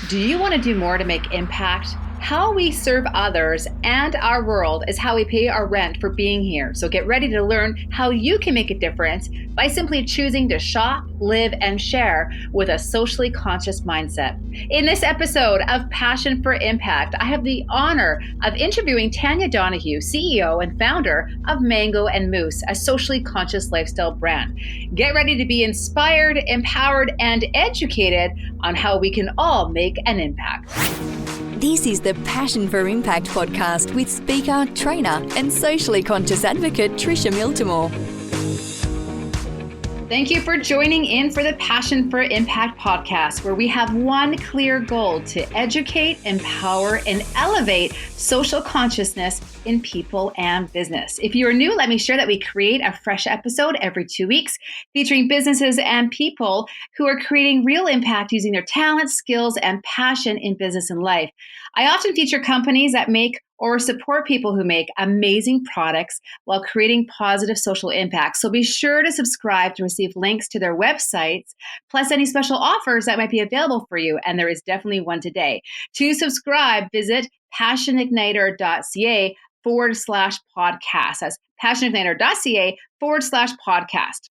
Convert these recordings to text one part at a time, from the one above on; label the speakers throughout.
Speaker 1: Do you want to do more to make impact? How we serve others and our world is how we pay our rent for being here. So get ready to learn how you can make a difference by simply choosing to shop, live, and share with a socially conscious mindset. In this episode of Passion for Impact, I have the honor of interviewing Tanya Donahue, CEO and founder of Mango and Moose, a socially conscious lifestyle brand. Get ready to be inspired, empowered, and educated on how we can all make an impact.
Speaker 2: This is the Passion for Impact podcast with speaker, trainer, and socially conscious advocate Tricia Miltimore.
Speaker 1: Thank you for joining in for the Passion for Impact podcast, where we have one clear goal: to educate, empower, and elevate social consciousness in people and business. If you are new, let me share that we create a fresh episode every 2 weeks featuring businesses and people who are creating real impact using their talents, skills, and passion in business and life. I often feature companies that make or support people who make amazing products while creating positive social impact. So be sure to subscribe to receive links to their websites, plus any special offers that might be available for you. And there is definitely one today. To subscribe, visit passionigniter.ca/podcast. That's passionigniter.ca/podcast.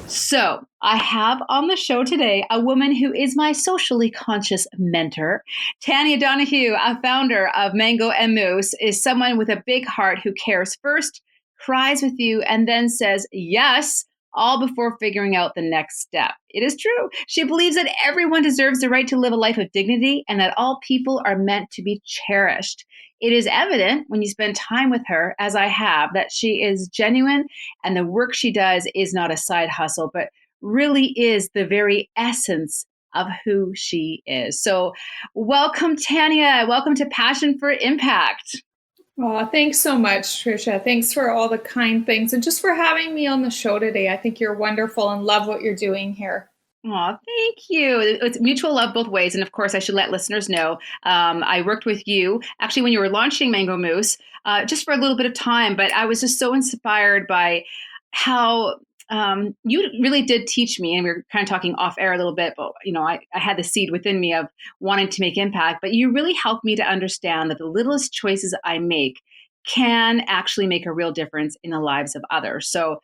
Speaker 1: So I have on the show today a woman who is my socially conscious mentor. Tanya Donahue, a founder of Mango and Moose, is someone with a big heart who cares first, cries with you, and then says yes, all before figuring out the next step. It is true. She believes that everyone deserves the right to live a life of dignity and that all people are meant to be cherished. It is evident when you spend time with her, as I have, that she is genuine and the work she does is not a side hustle, but really is the very essence of who she is. So welcome, Tanya. Welcome to Passion for Impact.
Speaker 3: Oh, thanks so much, Tricia. Thanks for all the kind things and just for having me on the show today. I think you're wonderful and love what you're doing here.
Speaker 1: Oh, thank you. It's mutual love both ways. And of course, I should let listeners know, I worked with you actually when you were launching Mango Moose, just for a little bit of time. But I was just so inspired by how you really did teach me. And we were kind of talking off air a little bit, but I had the seed within me of wanting to make impact. But you really helped me to understand that the littlest choices I make can actually make a real difference in the lives of others. So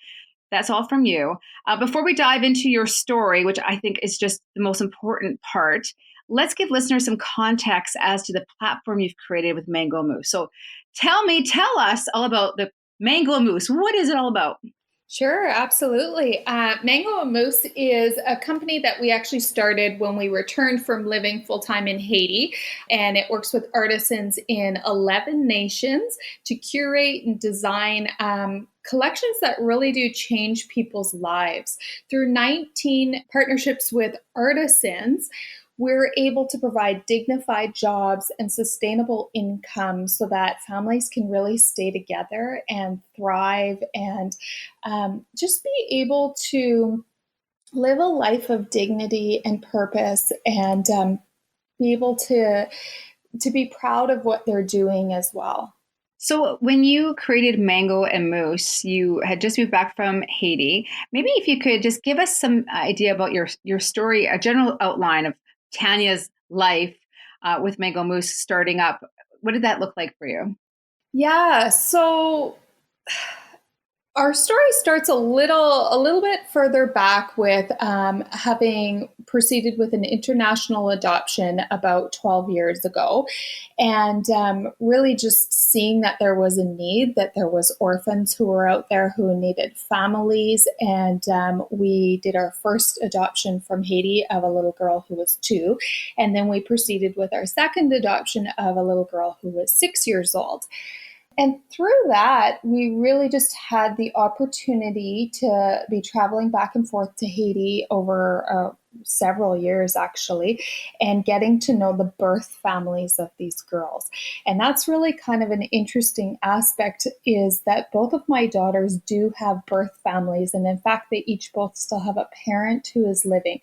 Speaker 1: that's all from you. Before we dive into your story, which I think is just the most important part, let's give listeners some context as to the platform you've created with Mango Moose. So tell us all about the Mango Moose. What is it all about?
Speaker 3: Sure, absolutely. Mango and Moose is a company that we actually started when we returned from living full-time in Haiti, and it works with artisans in 11 nations to curate and design collections that really do change people's lives. Through 19 partnerships with artisans, we're able to provide dignified jobs and sustainable income so that families can really stay together and thrive and just be able to live a life of dignity and purpose and be able to be proud of what they're doing as well.
Speaker 1: So when you created Mango and Moose, you had just moved back from Haiti. Maybe if you could just give us some idea about your story, a general outline of Tanya's life with Mango Moose starting up. What did that look like for you?
Speaker 3: Yeah, so our story starts a little bit further back with having proceeded with an international adoption about 12 years ago, and really just seeing that there was a need, that there was orphans who were out there who needed families, and we did our first adoption from Haiti of a little girl who was 2, and then we proceeded with our second adoption of a little girl who was 6 years old. And through that, we really just had the opportunity to be traveling back and forth to Haiti over several years, actually, and getting to know the birth families of these girls. And that's really kind of an interesting aspect, is that both of my daughters do have birth families. And in fact, they each both still have a parent who is living.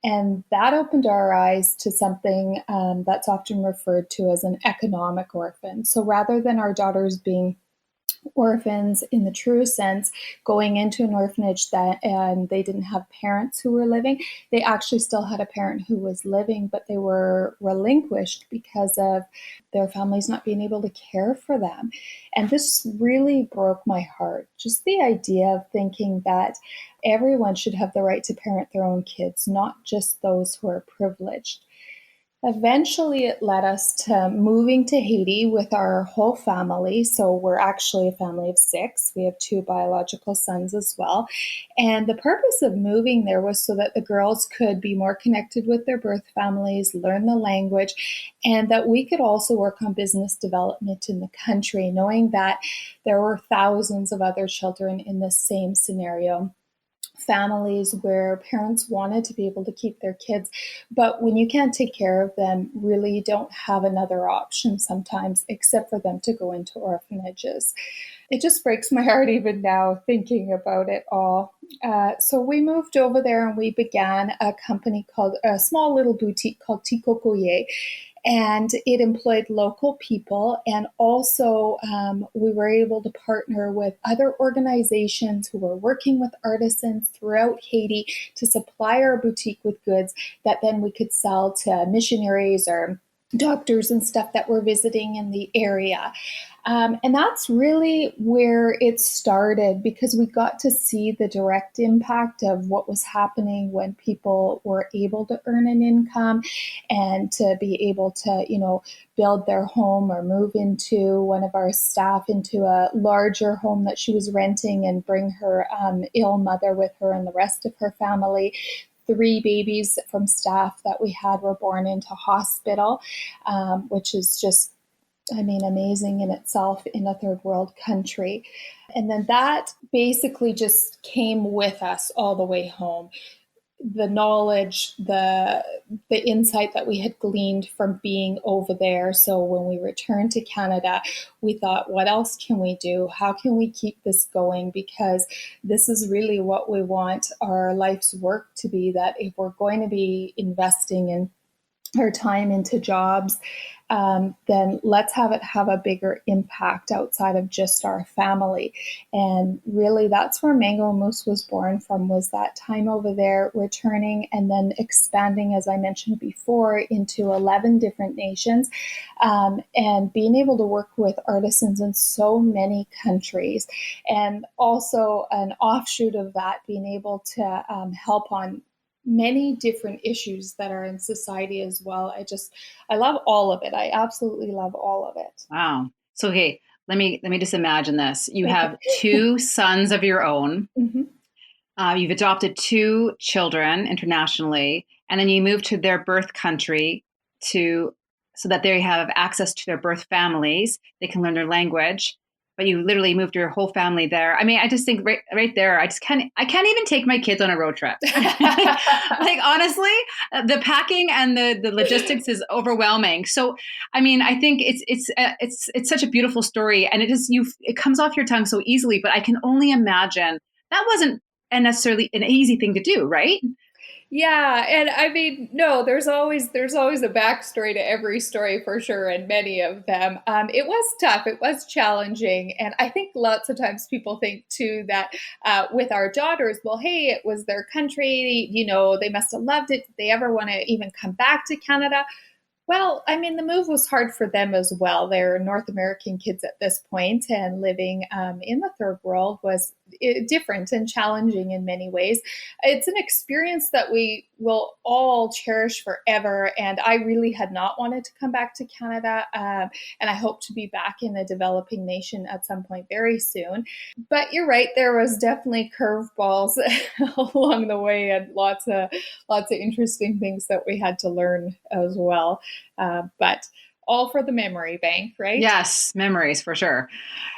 Speaker 3: And that opened our eyes to something that's often referred to as an economic orphan. So rather than our daughters being orphans in the truest sense, going into an orphanage that and they didn't have parents who were living. They actually still had a parent who was living, but they were relinquished because of their families not being able to care for them. And this really broke my heart. Just the idea of thinking that everyone should have the right to parent their own kids, not just those who are privileged. Eventually, it led us to moving to Haiti with our whole family. So, we're actually a family of six. We have two biological sons as well. And the purpose of moving there was so that the girls could be more connected with their birth families, learn the language, and that we could also work on business development in the country, knowing that there were thousands of other children in the same scenario, families where parents wanted to be able to keep their kids, but when you can't take care of them, really you don't have another option sometimes except for them to go into orphanages. It just breaks my heart even now thinking about it all. So we moved over there and we began a company called a small little boutique called Tikokoye, and it employed local people. And also, we were able to partner with other organizations who were working with artisans throughout Haiti to supply our boutique with goods that then we could sell to missionaries or doctors and stuff that were visiting in the area. And that's really where it started, because we got to see the direct impact of what was happening when people were able to earn an income and to be able to, build their home or move into one of our staff into a larger home that she was renting and bring her ill mother with her and the rest of her family. 3 babies from staff that we had were born into hospital, which is just, amazing in itself in a third world country. And then that basically just came with us all the way home. The knowledge, the insight that we had gleaned from being over there. So when we returned to Canada, we thought, what else can we do? How can we keep this going? Because this is really what we want our life's work to be, that if we're going to be investing in our time into jobs, then let's have it have a bigger impact outside of just our family. And really that's where Mango Moose was born from, was that time over there, returning and then expanding, as I mentioned before, into 11 different nations, and being able to work with artisans in so many countries. And also an offshoot of that, being able to help on many different issues that are in society as well. I love all of it. I absolutely love all of it.
Speaker 1: Wow. So, okay, let me just imagine this. You
Speaker 3: Okay.
Speaker 1: have 2 sons of your own.
Speaker 3: Mm-hmm.
Speaker 1: You've adopted 2 children internationally, and then you moved to their birth country to so that they have access to their birth families. They can learn their language, but you literally moved your whole family there. I mean, I just think right there, I can't even take my kids on a road trip. Like honestly, the packing and the logistics is overwhelming. So, I mean, I think it's such a beautiful story, and it comes off your tongue so easily. But I can only imagine that wasn't necessarily an easy thing to do, right?
Speaker 3: Yeah, and no, there's always a backstory to every story for sure, and many of them. It was tough, it was challenging, and I think lots of times people think too that with our daughters, well, hey, it was their country, they must have loved it. Did they ever want to even come back to Canada? Well, the move was hard for them as well. They're North American kids at this point, and living in the third world was different and challenging in many ways. It's an experience that we will all cherish forever, and I really had not wanted to come back to Canada, and I hope to be back in a developing nation at some point very soon. But you're right, there was definitely curveballs along the way, and lots of interesting things that we had to learn as well. But all for the memory bank, right?
Speaker 1: Yes, memories for sure.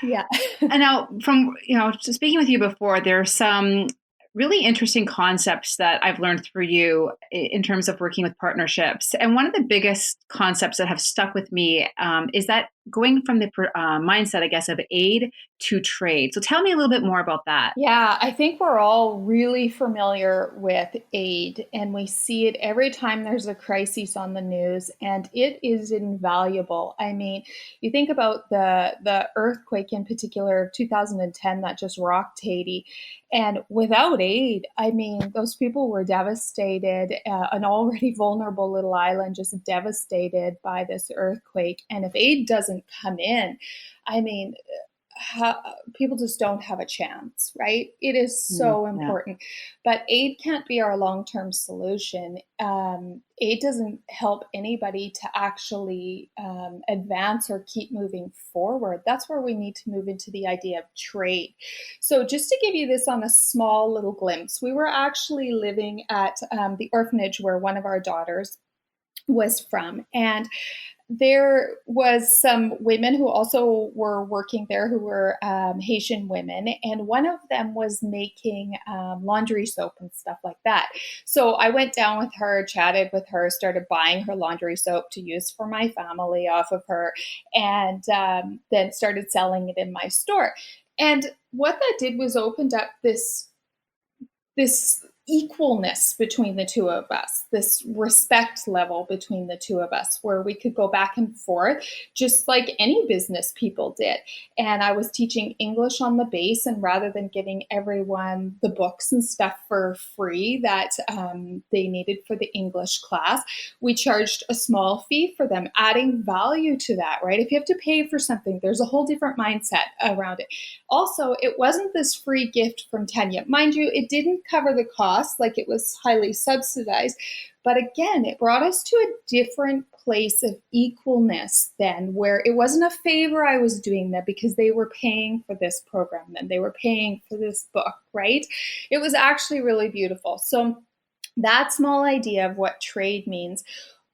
Speaker 3: Yeah.
Speaker 1: And now, from just speaking with you before, there are some really interesting concepts that I've learned through you in terms of working with partnerships. And one of the biggest concepts that have stuck with me is that going from the mindset, I guess, of aid to trade. So tell me a little bit more about that.
Speaker 3: Yeah, I think we're all really familiar with aid, and we see it every time there's a crisis on the news, and it is invaluable. I mean, you think about the earthquake in particular of 2010 that just rocked Haiti, and without aid, I mean, those people were devastated, an already vulnerable little island just devastated by this earthquake. And if aid doesn't come in, I mean, people just don't have a chance, right? It is so
Speaker 1: Yeah.
Speaker 3: important. But aid can't be our long term solution. Aid doesn't help anybody to actually advance or keep moving forward. That's where we need to move into the idea of trade. So, just to give you this on a small little glimpse, we were actually living at the orphanage where one of our daughters was from. And there was some women who also were working there who were Haitian women, and one of them was making laundry soap and stuff like that. So I went down with her, chatted with her, started buying her laundry soap to use for my family off of her, and then started selling it in my store. And what that did was opened up this equalness between the two of us, this respect level between the two of us, where we could go back and forth just like any business people did. And I was teaching English on the base, and rather than giving everyone the books and stuff for free that they needed for the English class, we charged a small fee for them, adding value to that, right? If you have to pay for something, there's a whole different mindset around it. Also, it wasn't this free gift from Tanya. Mind you, it didn't cover the cost, like it was highly subsidized. But again, it brought us to a different place of equalness then, where it wasn't a favor I was doing them because they were paying for this program and they were paying for this book, right? It was actually really beautiful. So that small idea of what trade means,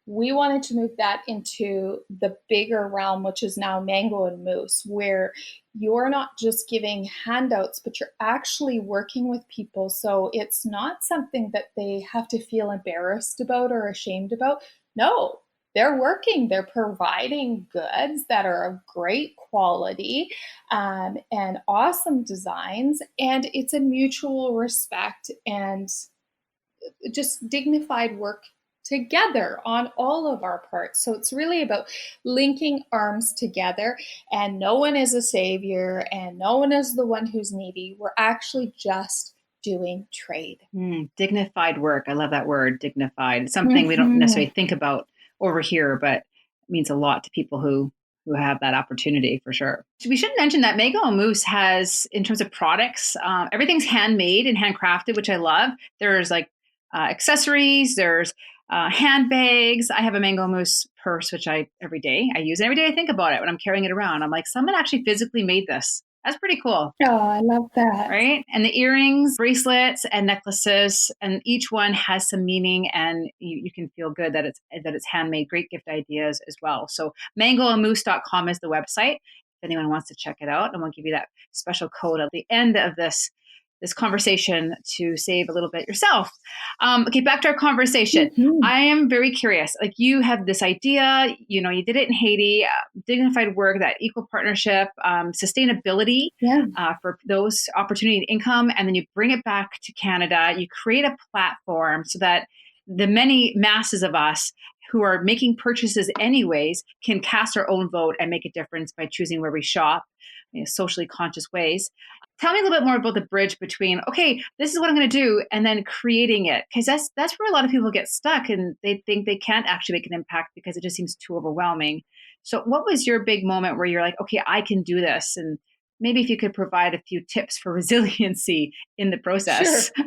Speaker 3: we wanted to move that into the bigger realm, which is now Mango and Moose, where you're not just giving handouts, but you're actually working with people. So it's not something that they have to feel embarrassed about or ashamed about. No, they're working, they're providing goods that are of great quality and awesome designs. And it's a mutual respect and just dignified work together on all of our parts. So it's really about linking arms together, and no one is a savior and no one is the one who's needy. We're actually just doing trade.
Speaker 1: Dignified work. I love that word, dignified. It's something we don't necessarily think about over here, but it means a lot to people who have that opportunity for sure. We should mention that Mango and Moose has, in terms of products, everything's handmade and handcrafted, which I love. There's like accessories, there's handbags. I have a Mango Moose purse, which I use it every day. I think about it when I'm carrying it around. I'm like, someone actually physically made this. That's pretty cool.
Speaker 3: Oh, I love that.
Speaker 1: Right? And the earrings, bracelets, and necklaces, and each one has some meaning, and you can feel good that it's handmade. Great gift ideas as well. So mangoandmoose.com is the website if anyone wants to check it out. And we'll give you that special code at the end of this conversation to save a little bit yourself. Okay, back to our conversation. I am very curious. Like, you have this idea, you did it in Haiti, dignified work, that equal partnership, sustainability for those opportunity and income, and then you bring it back to Canada. You create a platform so that the many masses of us who are making purchases anyways can cast our own vote and make a difference by choosing where we shop in socially conscious ways. Tell me a little bit more about the bridge between, okay, this is what I'm going to do, and then creating it. Because that's where a lot of people get stuck, and they think they can't actually make an impact because it just seems too overwhelming. So what was your big moment where you're like, okay, I can do this? And maybe if you could provide a few tips for resiliency in the process.
Speaker 3: Sure.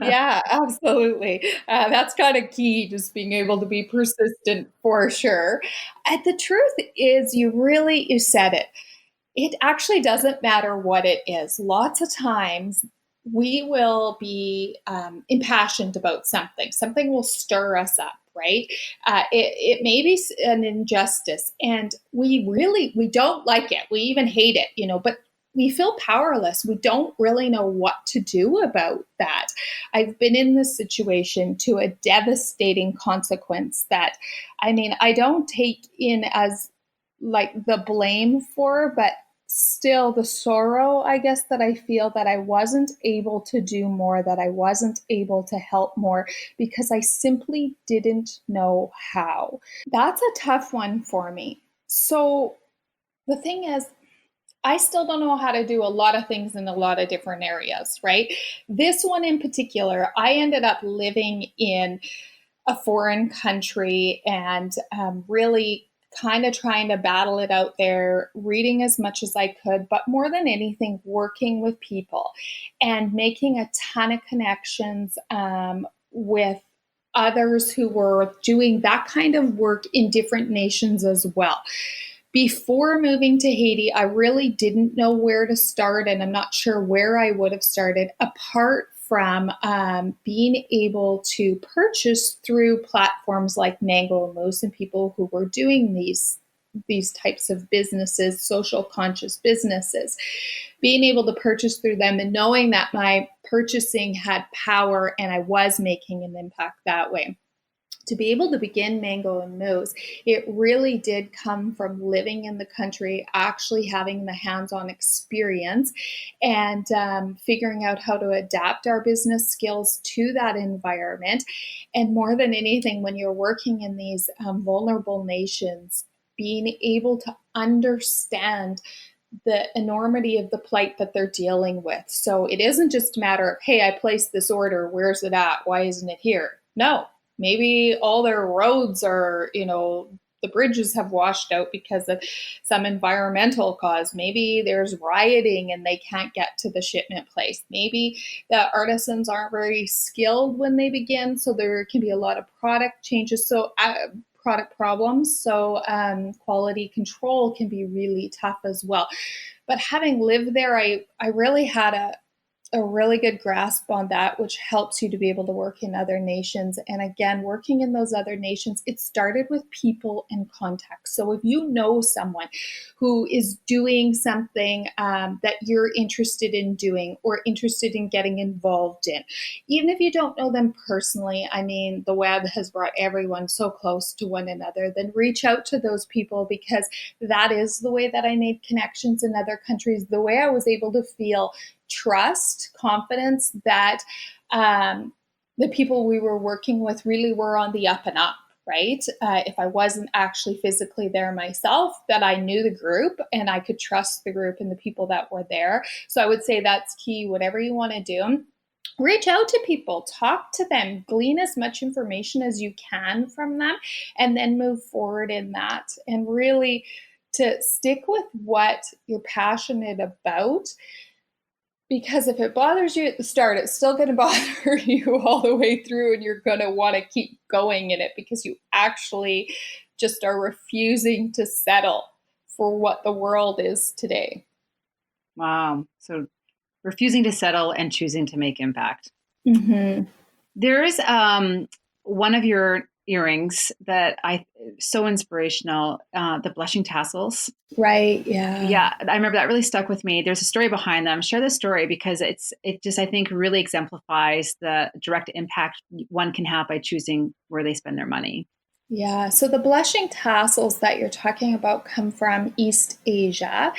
Speaker 3: Yeah, absolutely. That's kind of key, just being able to be persistent for sure. And the truth is, you said it. It actually doesn't matter what it is. Lots of times we will be impassioned about something. Something will stir us up, right? It may be an injustice, and we don't like it. We even hate it, but we feel powerless. We don't really know what to do about that. I've been in this situation to a devastating consequence that, I don't take in as like the blame for, but still the sorrow, I guess, that I feel that I wasn't able to do more, that I wasn't able to help more because I simply didn't know how. That's a tough one for me. So the thing is, I still don't know how to do a lot of things in a lot of different areas, right? This one in particular, I ended up living in a foreign country and really kind of trying to battle it out there, reading as much as I could, but more than anything, working with people and making a ton of connections with others who were doing that kind of work in different nations as well. Before moving to Haiti, I really didn't know where to start, and I'm not sure where I would have started apart from being able to purchase through platforms like Mango Moose and people who were doing these types of businesses, social conscious businesses, being able to purchase through them and knowing that my purchasing had power and I was making an impact that way. To be able to begin Mango and Moose, it really did come from living in the country, actually having the hands-on experience and figuring out how to adapt our business skills to that environment. And more than anything, when you're working in these vulnerable nations, being able to understand the enormity of the plight that they're dealing with. So it isn't just a matter of, hey, I placed this order, where's it at? Why isn't it here? No. Maybe all their roads are, the bridges have washed out because of some environmental cause. Maybe there's rioting and they can't get to the shipment place. Maybe the artisans aren't very skilled when they begin, so there can be a lot of product changes. So product problems. So quality control can be really tough as well. But having lived there, I really had a really good grasp on that, which helps you to be able to work in other nations. And again, working in those other nations, it started with people and context. So if you know someone who is doing something that you're interested in doing or interested in getting involved in, even if you don't know them personally, I mean, the web has brought everyone so close to one another, then reach out to those people, because that is the way that I made connections in other countries, the way I was able to feel trust, confidence that the people we were working with really were on the up and up, right? If I wasn't actually physically there myself, that I knew the group and I could trust the group and the people that were there. So I would say that's key. Whatever you want to do, reach out to people, talk to them, glean as much information as you can from them, and then move forward in that. And really to stick with what you're passionate about, because if it bothers you at the start, it's still going to bother you all the way through, and you're going to want to keep going in it because you actually just are refusing to settle for what the world is today.
Speaker 1: Wow. So refusing to settle and choosing to make impact.
Speaker 3: Mm-hmm.
Speaker 1: There's one of your earrings that so inspirational, the blushing tassels.
Speaker 3: Right. Yeah.
Speaker 1: Yeah, I remember that really stuck with me. There's a story behind them. Share the story, because it just, I think, really exemplifies the direct impact one can have by choosing where they spend their money.
Speaker 3: Yeah, so the blushing tassels that you're talking about come from East Asia,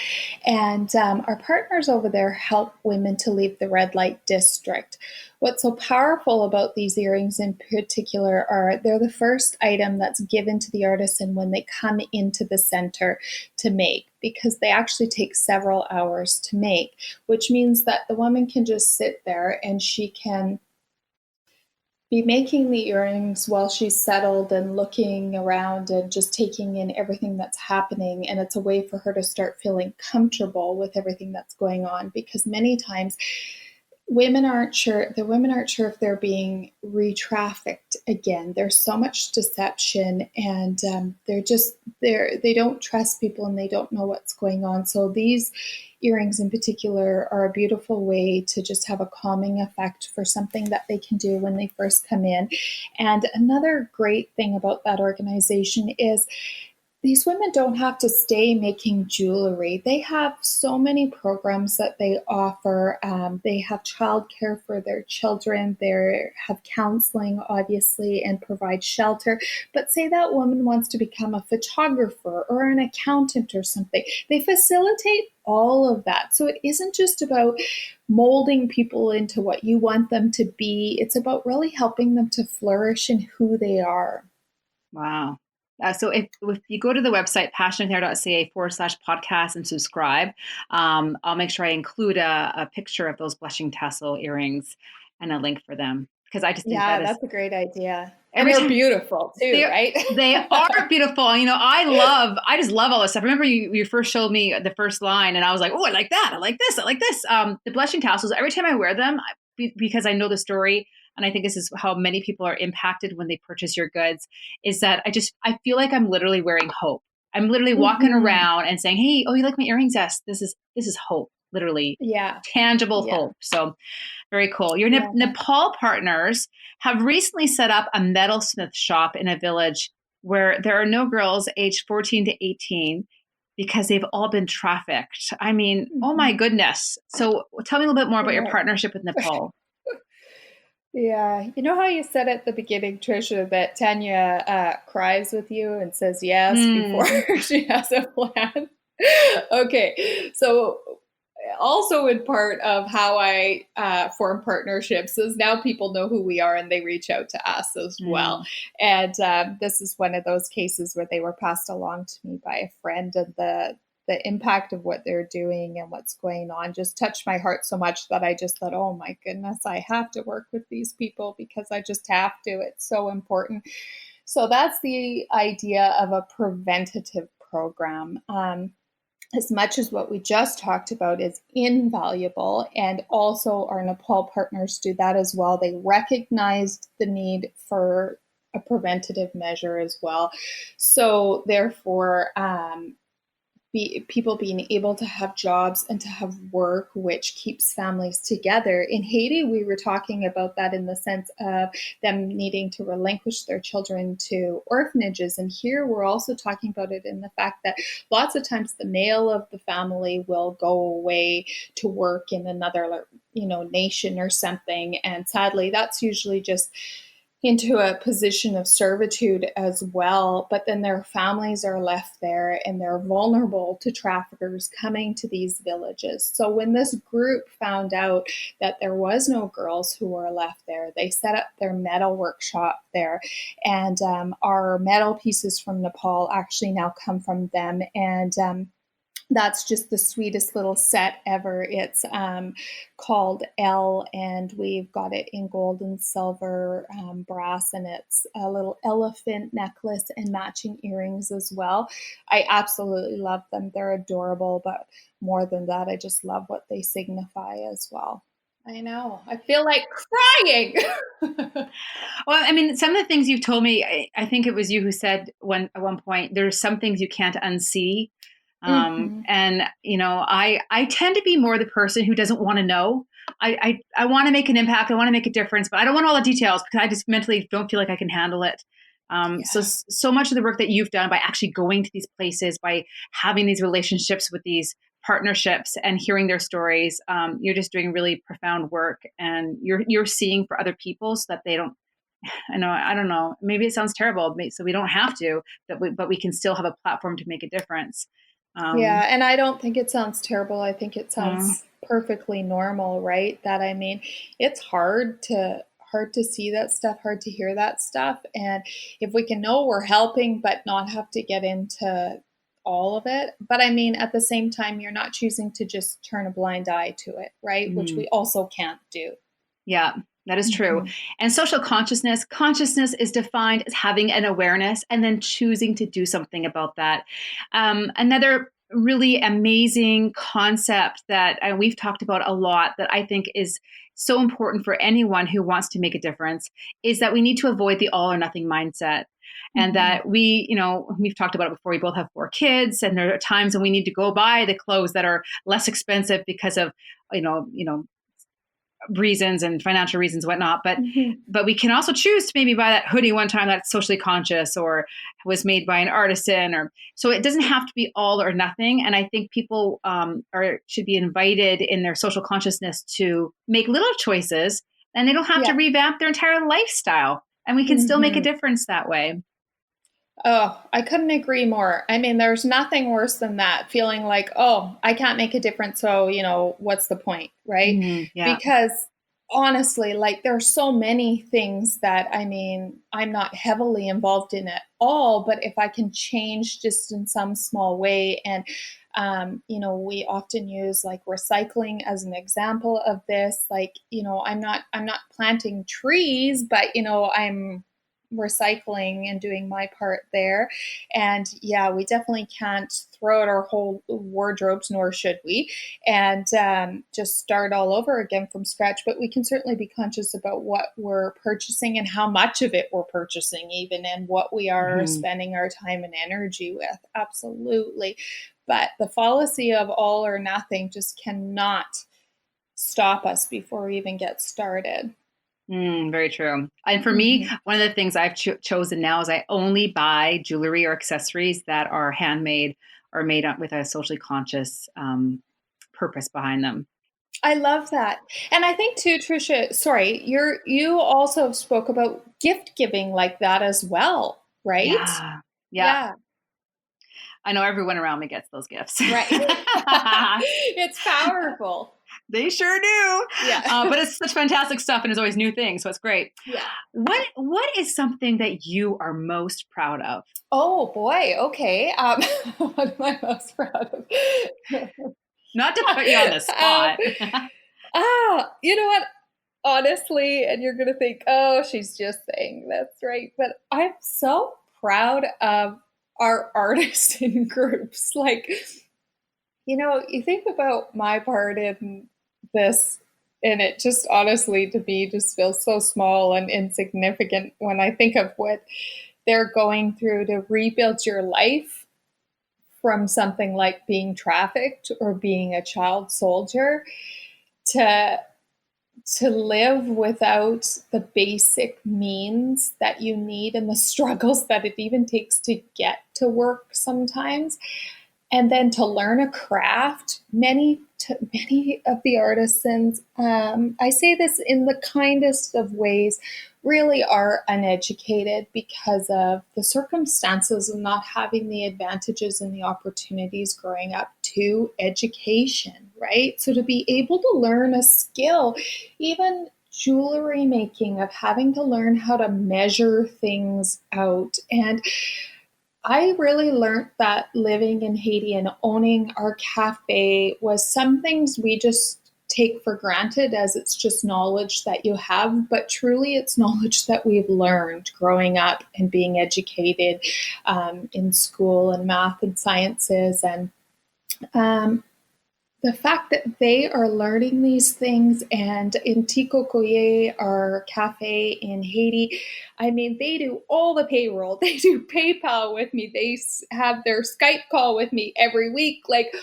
Speaker 3: and our partners over there help women to leave the red light district. What's so powerful about these earrings in particular are they're the first item that's given to the artisan when they come into the center to make, because they actually take several hours to make, which means that the woman can just sit there and she can be making the earrings while she's settled and looking around and just taking in everything that's happening. And it's a way for her to start feeling comfortable with everything that's going on, because many times women aren't sure if they're being re-trafficked again. There's so much deception, and they don't trust people and they don't know what's going on. So these earrings in particular are a beautiful way to just have a calming effect for something that they can do when they first come in. And another great thing about that organization is these women don't have to stay making jewelry. They have so many programs that they offer. They have childcare for their children. They have counseling, obviously, and provide shelter. But say that woman wants to become a photographer or an accountant or something. They facilitate all of that. So it isn't just about molding people into what you want them to be. It's about really helping them to flourish in who they are.
Speaker 1: Wow. So if you go to the website, passionatecare.ca/podcast and subscribe, I'll make sure I include a picture of those blushing tassel earrings and a link for them, because I just think
Speaker 3: Yeah,
Speaker 1: that is
Speaker 3: that's a great idea. And
Speaker 1: every
Speaker 3: they're
Speaker 1: time
Speaker 3: beautiful too,
Speaker 1: they
Speaker 3: right?
Speaker 1: they are beautiful. I just love all this stuff. I remember you first showed me the first line, and I was like, oh, I like that. I like this. I like this. The blushing tassels. Every time I wear them, because I know the story, and I think this is how many people are impacted when they purchase your goods, is that I feel like I'm literally wearing hope. I'm literally walking
Speaker 3: Mhm.
Speaker 1: around and saying, hey, oh, you like my earrings? Yes, this is hope. Literally
Speaker 3: Yeah,
Speaker 1: tangible
Speaker 3: yeah,
Speaker 1: hope. So very cool. Your
Speaker 3: yeah.
Speaker 1: Nepal partners have recently set up a metalsmith shop in a village where there are no girls aged 14 to 18 because they've all been trafficked. I mean, oh my
Speaker 3: Mhm.
Speaker 1: goodness. So tell me a little bit more about your
Speaker 3: Yeah.
Speaker 1: partnership with Nepal.
Speaker 3: Yeah. You know how you said at the beginning, Trisha, that Tanya cries with you and says yes before
Speaker 1: Mm,
Speaker 3: she has a plan? Okay. So, also in part of how I form partnerships is now people know who we are and they reach out to us as well.
Speaker 1: mm,
Speaker 3: And this is one of those cases where they were passed along to me by a friend, and the impact of what they're doing and what's going on just touched my heart so much that I just thought, oh my goodness, I have to work with these people because I just have to. It's so important. So that's the idea of a preventative program. As much as what we just talked about is invaluable, and also our Nepal partners do that as well. They recognized the need for a preventative measure as well. So, therefore, people being able to have jobs and to have work, which keeps families together. In Haiti, we were talking about that in the sense of them needing to relinquish their children to orphanages. And here we're also talking about it in the fact that lots of times the male of the family will go away to work in another, nation or something. And sadly, that's usually just into a position of servitude as well, but then their families are left there and they're vulnerable to traffickers coming to these villages. So when this group found out that there was no girls who were left there, they set up their metal workshop there, and our metal pieces from Nepal actually now come from them. And that's just the sweetest little set ever. It's called L, and we've got it in gold and silver, brass, and it's a little elephant necklace and matching earrings as well. I absolutely love them. They're adorable, but more than that, I just love what they signify as well. I know. I feel like crying.
Speaker 1: Well, I mean, some of the things you've told me, I think it was you who said at one point, there's some things you can't unsee.
Speaker 3: Hmm.
Speaker 1: And I tend to be more the person who doesn't want to know. I want to make an impact. I want to make a difference, but I don't want all the details because I just mentally don't feel like I can handle it.
Speaker 3: Yeah.
Speaker 1: So much of the work that you've done by actually going to these places, by having these relationships with these partnerships and hearing their stories, you're just doing really profound work, and you're seeing for other people so that they don't. I don't know. Maybe it sounds terrible, so we don't have to, but we can still have a platform to make a difference.
Speaker 3: Yeah,
Speaker 1: Um,
Speaker 3: and I don't think it sounds terrible. I think it
Speaker 1: uh,
Speaker 3: sounds perfectly normal, right? That I mean, it's hard to see that stuff, hard to hear that stuff. And if we can know we're helping but not have to get into all of it. But I mean, at the same time, you're not choosing to just turn a blind eye to it, right? Which
Speaker 1: mm.
Speaker 3: we also can't do.
Speaker 1: Yeah, that is true.
Speaker 3: Mhm.
Speaker 1: And social consciousness is defined as having an awareness and then choosing to do something about that. Another really amazing concept that we've talked about a lot that I think is so important for anyone who wants to make a difference is that we need to avoid the all or nothing mindset. And
Speaker 3: Mhm.
Speaker 1: that we've talked about it before. We both have 4 kids, and there are times when we need to go buy the clothes that are less expensive because of, you know, reasons and financial reasons, whatnot.
Speaker 3: Mhm.
Speaker 1: But we can also choose to maybe buy that hoodie one time that's socially conscious or was made by an artisan, or so it doesn't have to be all or nothing. And I think people should be invited in their social consciousness to make little choices, and they don't have to
Speaker 3: Yeah.
Speaker 1: revamp their entire lifestyle. And we can still make a
Speaker 3: Mhm.
Speaker 1: difference that way.
Speaker 3: Oh, I couldn't agree more. I mean, there's nothing worse than that, feeling like, oh, I can't make a difference. So, what's the point? Right.
Speaker 1: Yeah.
Speaker 3: Because honestly, like, there are so many things that, I mean, I'm not heavily involved in at all, but if I can change just in some small way. And, we often use like recycling as an example of this. Like, I'm not planting trees, but, I'm recycling and doing my part there. And yeah, we definitely can't throw out our whole wardrobes, nor should we, and just start all over again from scratch. But we can certainly be conscious about what we're purchasing and how much of it we're purchasing, even, and what we are
Speaker 1: Hmm.
Speaker 3: spending our time and energy with. Absolutely. But the fallacy of all or nothing just cannot stop us before we even get started.
Speaker 1: Very true. And for me,
Speaker 3: Mhm.
Speaker 1: one of the things I've chosen now is I only buy jewelry or accessories that are handmade or made up with a socially conscious purpose behind them.
Speaker 3: I love that. And I think too, Trisha, sorry, you also spoke about gift giving like that as well, right?
Speaker 1: Yeah. Yeah.
Speaker 3: Yeah,
Speaker 1: I know everyone around me gets those gifts.
Speaker 3: right. It's powerful.
Speaker 1: They sure do.
Speaker 3: Yeah.
Speaker 1: But it's such fantastic stuff, and there's always new things. So it's great.
Speaker 3: Yeah.
Speaker 1: What is something that you are most proud of?
Speaker 3: Oh boy. Okay. What am I most proud of?
Speaker 1: Not to put you on the
Speaker 3: um,
Speaker 1: spot.
Speaker 3: you know what? Honestly, and you're going to think, oh, she's just saying that's right. But I'm so proud of our artists in groups. Like, you think about my part in this, and it just honestly, to me, just feels so small and insignificant when I think of what they're going through to rebuild your life from something like being trafficked or being a child soldier to live without the basic means that you need and the struggles that it even takes to get to work sometimes, and then to learn a craft. Many of the artisans, I say this in the kindest of ways, really are uneducated because of the circumstances of not having the advantages and the opportunities growing up to education, right? So to be able to learn a skill, even jewelry making, of having to learn how to measure things out. And I really learned that living in Haiti and owning our cafe was some things we just take for granted, as it's just knowledge that you have, but truly it's knowledge that we've learned growing up and being educated in school and math and sciences. And um, the fact that they are learning these things, and in Tikokoye, our cafe in Haiti, I mean, they do all the payroll. They do PayPal with me. They have their Skype call with me every week. Like,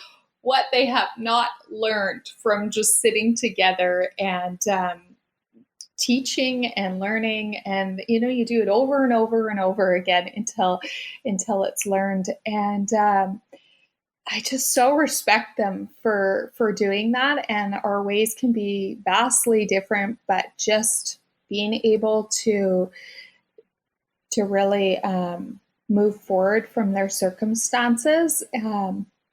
Speaker 3: what they have not learned from just sitting together and teaching and learning, and you do it over and over and over again until it's learned. And I just so respect them for doing that. And our ways can be vastly different, but just being able to really move forward from their circumstances,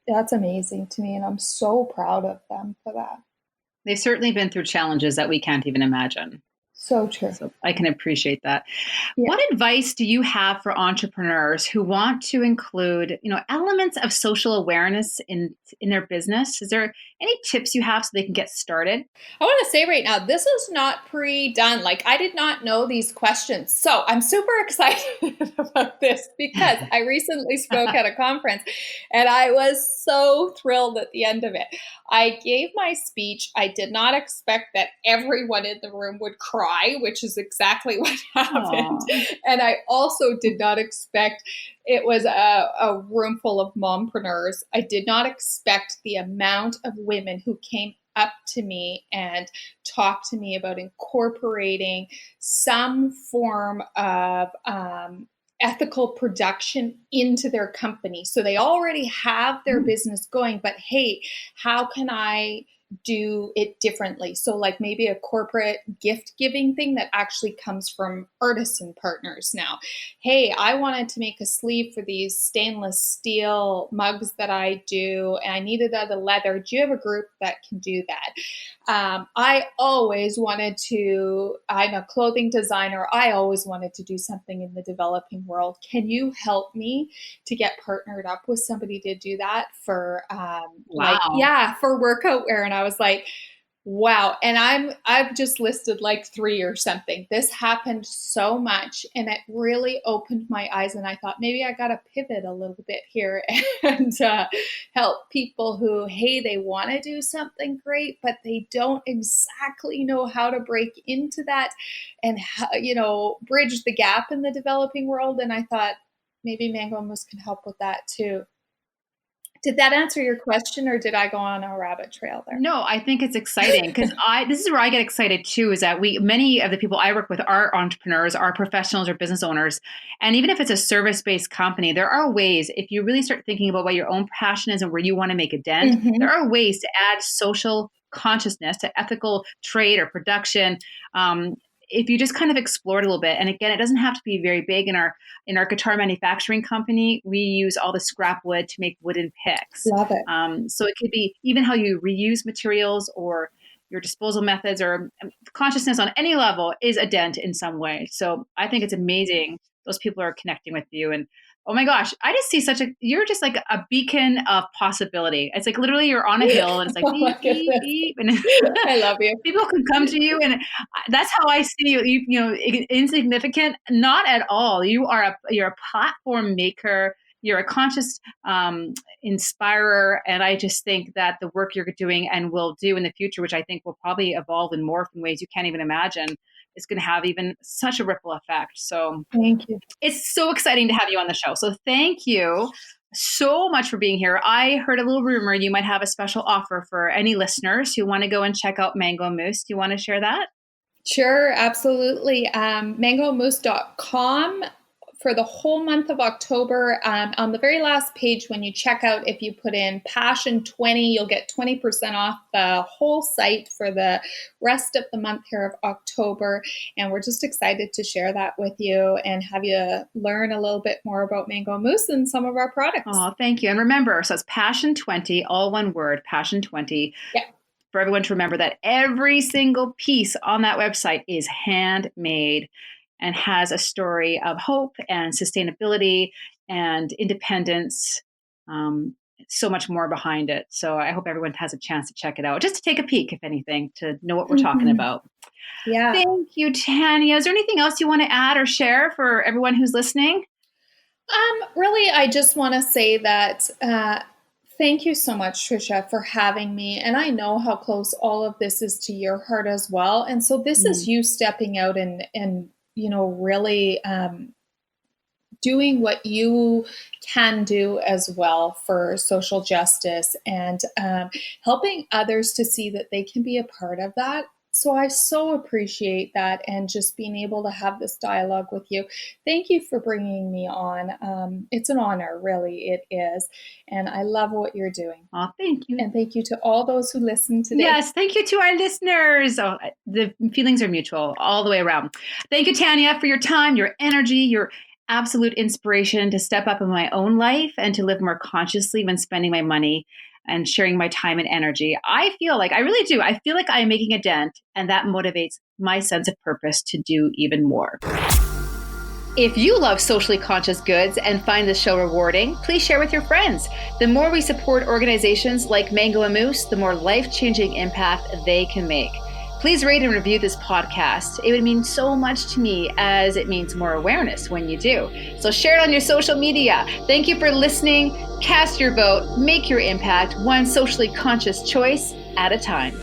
Speaker 3: that's amazing to me, and I'm so proud of them for that.
Speaker 1: They've certainly been through challenges that we can't even imagine.
Speaker 3: So true.
Speaker 1: So I can appreciate that.
Speaker 3: Yeah.
Speaker 1: What advice do you have for entrepreneurs who want to include, elements of social awareness in their business? Is there any tips you have so they can get started?
Speaker 3: I want to say right now, this is not pre-done. Like, I did not know these questions. So I'm super excited about this because I recently spoke at a conference and I was so thrilled at the end of it. I gave my speech. I did not expect that everyone in the room would cry, which is exactly what happened.
Speaker 1: Aw.
Speaker 3: And I also did not expect it was a room full of mompreneurs. I did not expect the amount of women who came up to me and talk to me about incorporating some form of ethical production into their company. So they already have their business going, but hey, how can I do it differently? So like maybe a corporate gift giving thing that actually comes from artisan partners now. Hey, I wanted to make a sleeve for these stainless steel mugs that I do, and I needed the leather. Do you have a group that can do that? I always wanted to, I'm a clothing designer. I always wanted to do something in the developing world. Can you help me to get partnered up with somebody to do that for
Speaker 1: Wow.
Speaker 3: for workout wear? And I was like, wow. And I've just listed like 3 or something. This happened so much, and it really opened my eyes. And I thought maybe I got to pivot a little bit here and help people who, hey, they want to do something great, but they don't exactly know how to break into that and, bridge the gap in the developing world. And I thought maybe Mango Mousse can help with that too. Did that answer your question, or did I go on a rabbit trail there?
Speaker 1: No, I think it's exciting because this is where I get excited too, is that many of the people I work with are entrepreneurs, are professionals or business owners. And even if it's a service-based company, there are ways, if you really start thinking about what your own passion is and where you want to make a dent, there are ways to add social consciousness to ethical trade or production. If you just kind of explore it a little bit, and again, it doesn't have to be very big. In our guitar manufacturing company, we use all the scrap wood to make wooden picks.
Speaker 3: Love it.
Speaker 1: So it could be even how you reuse materials or your disposal methods, or consciousness on any level is a dent in some way. So I think it's amazing those people are connecting with you. And oh my gosh, I just see you're just like a beacon of possibility. It's like literally you're on a hill and it's like,
Speaker 3: Oh
Speaker 1: beep, beep, beep. And
Speaker 3: I love you.
Speaker 1: people can come to you, and that's how I see you. Insignificant, not at all. You're a platform maker. You're a conscious inspirer, and I just think that the work you're doing and will do in the future, which I think will probably evolve and morph in ways you can't even imagine, is going to have even such a ripple effect. So
Speaker 3: Thank you.
Speaker 1: it's so exciting to have you on the show. So thank you so much for being here. I heard a little rumor you might have a special offer for any listeners who want to go and check out Mango Mousse. Do you want to share that?
Speaker 3: Sure, absolutely. Mangomousse.com for the whole month of October. On the very last page, when you check out, if you put in Passion 20, you'll get 20% off the whole site for the rest of the month here of October. And we're just excited to share that with you and have you learn a little bit more about Mango Mousse and some of our products.
Speaker 1: Oh, thank you. And remember, so it's Passion 20, all one word, Passion 20.
Speaker 3: Yeah.
Speaker 1: For everyone to remember that every single piece on that website is handmade and has a story of hope and sustainability and independence, so much more behind it. So I hope everyone has a chance to check it out, just to take a peek, if anything, to know what we're talking about.
Speaker 3: Yeah.
Speaker 1: Thank you, Tanya. Is there anything else you want to add or share for everyone who's listening?
Speaker 3: Really, I just want to say that thank you so much, Tricia, for having me. And I know how close all of this is to your heart as well. And so this is you stepping out and really doing what you can do as well for social justice and helping others to see that they can be a part of that. So I so appreciate that, and just being able to have this dialogue with you. Thank you for bringing me on. It's an honor, really, it is. And I love what you're doing.
Speaker 1: Oh, thank you.
Speaker 3: And thank you to all those who listen today.
Speaker 1: Yes, thank you to our listeners. Oh, the feelings are mutual all the way around. Thank you, Tanya, for your time, your energy, your absolute inspiration to step up in my own life and to live more consciously when spending my money and sharing my time and energy. I really do. I feel like I am making a dent, and that motivates my sense of purpose to do even more. If you love socially conscious goods and find this show rewarding, please share with your friends. The more we support organizations like Mango and Mousse, the more life-changing impact they can make. Please rate and review this podcast. It would mean so much to me, as it means more awareness when you do. So share it on your social media. Thank you for listening. Cast your vote. Make your impact one socially conscious choice at a time.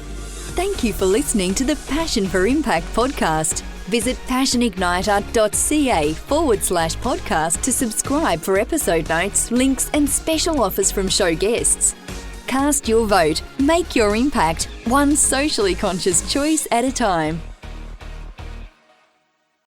Speaker 2: Thank you for listening to the Passion for Impact podcast. Visit passionigniter.ca/podcast to subscribe for episode notes, links, and special offers from show guests. Cast your vote. Make your impact. One socially conscious choice at a time.